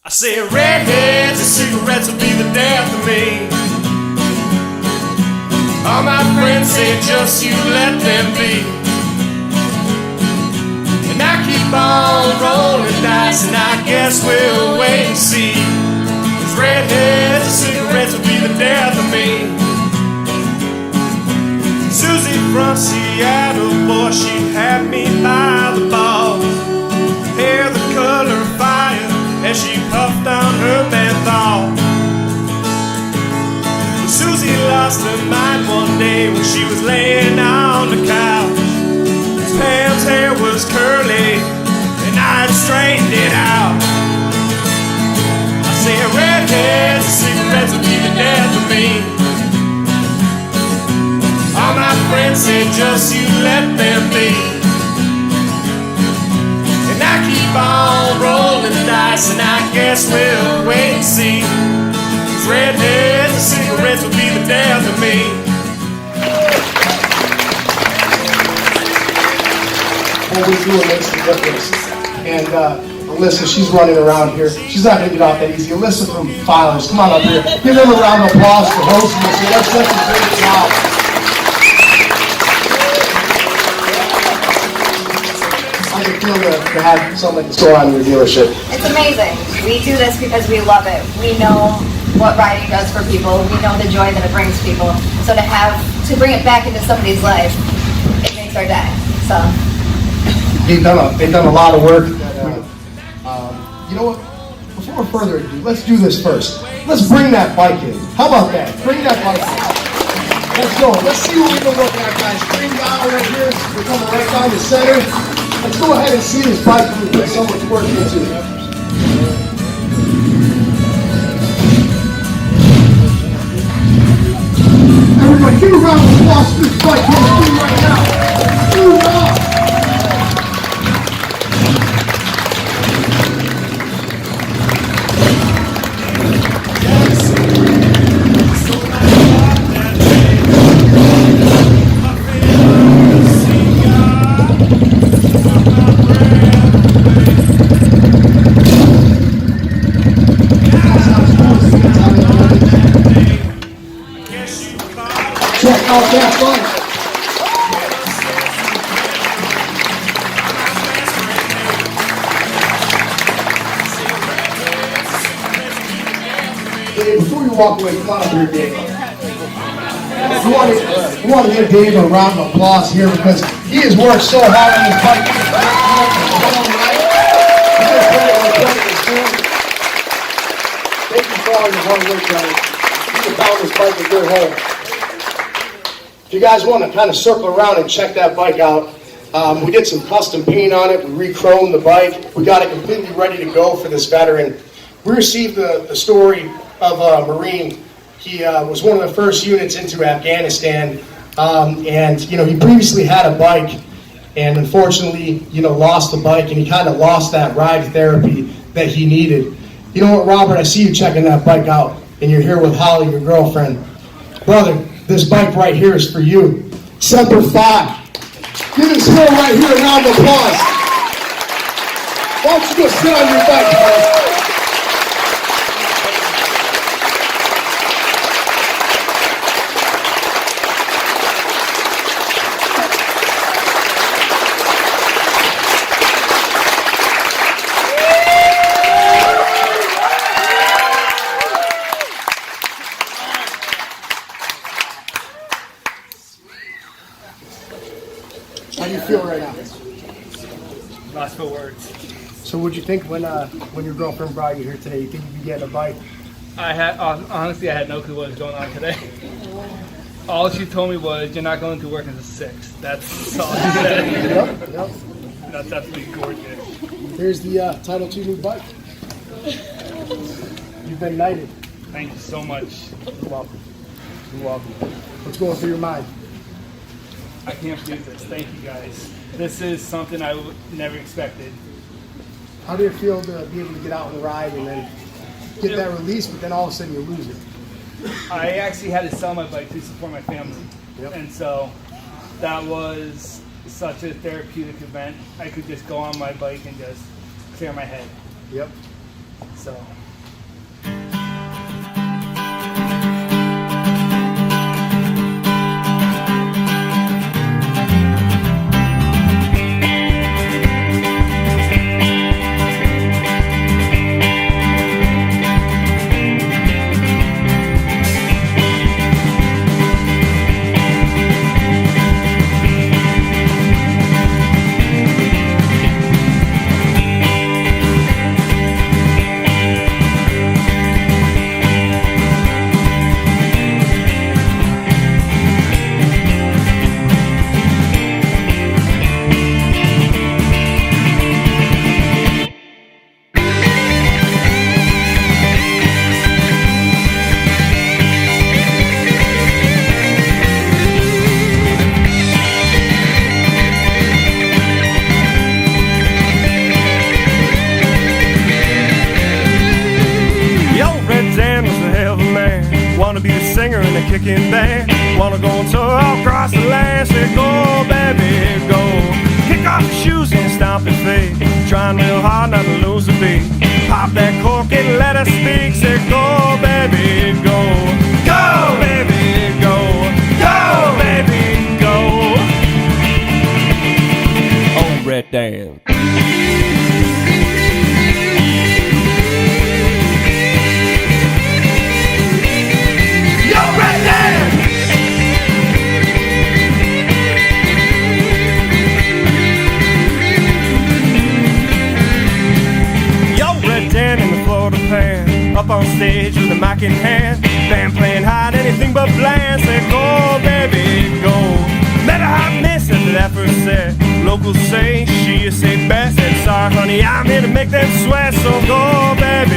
I say redheads and cigarettes will be the death of me. All my friends say just you let them be. And I keep on rolling dice, and I guess we'll wait and see. 'Cause redheads and cigarettes will be the death of me. Susie from Seattle, boy, she had me by the balls. Hair the color of fire as she puffed on her menthol. Susie lost her mind one day when she was laying on the couch. Pam's hair was curly and I'd straightened it out. I say redheads and cigarettes will be the death of me. All my friends say just you let them be. And I keep on rolling the dice, and I guess we'll wait and see. 'Cause redheads and cigarettes will be the death of me. What we do makes the difference. And Alyssa, she's running around here. She's not going to get off that easy. Alyssa from Filers, come on up here. Give them a round of applause for hosting this. That's such a great job. I can feel to have something like this go on in your dealership. It's amazing. We do this because we love it. We know what riding does for people. We know the joy that it brings people. So to bring it back into somebody's life, it makes our day. So They've done a lot of work. You know what? Before further ado, let's do this first. Let's bring that bike in. How about that? Bring that bike in. Let's go. Let's see what we can look at, guys. Bring down right here. We're coming right down the center. Let's go ahead and see this bike move. There's so much work into it. Everybody, give a round of applause for this bike coming through right now. Move up. Check out that bike. Dave, before you walk away, come on up here, Dave. We want to give Dave a round of applause here because he has worked so hard on this bike. Thank you for all your hard work, guys. You can pound this bike a good hole. If you guys want to kind of circle around and check that bike out, we did some custom paint on it. We re-chromed the bike. We got it completely ready to go for this veteran. We received the story of a Marine. He was one of the first units into Afghanistan, and he previously had a bike, and unfortunately, lost the bike, and he kind of lost that ride therapy that he needed. You know what, Robert? I see you checking that bike out, and you're here with Holly, your girlfriend. Brother, this bike right here is for you. Semper Fi. Give this girl right here a round of applause. Why don't you go sit on your bike, guys? How do you feel right now? Lost for words. So what'd you think when your girlfriend brought you here today? You think you'd be getting a bike? Honestly, I had no clue what was going on today. All she told me was, "You're not going to work until 6." That's all she said. Yep. That's absolutely gorgeous. Here's the Title II new bike. You've been knighted. Thank you so much. You're welcome. You're welcome. What's going through your mind? I can't believe this. Thank you guys. This is something I never expected. How do you feel to be able to get out and ride and then get that release, but then all of a sudden you lose it? I actually had to sell my bike to support my family. Yep. And so that was such a therapeutic event. I could just go on my bike and just clear my head. Yep. So. Wanna be a singer in a kicking band. Wanna go on tour all across the land. Say go, baby, go. Kick off your shoes and stomp your feet. Trying real hard not to lose a beat. Pop that cork and let us speak. Say go, baby, go. Go, baby, go. Go, baby, go. Oh, Red Dan. Up on stage with a mic in hand, band playing hot, anything but bland. Say go, baby, go. Met a hot miss after that first set. Locals say she is safe best. And sorry, honey, I'm here to make them sweat. So go, baby.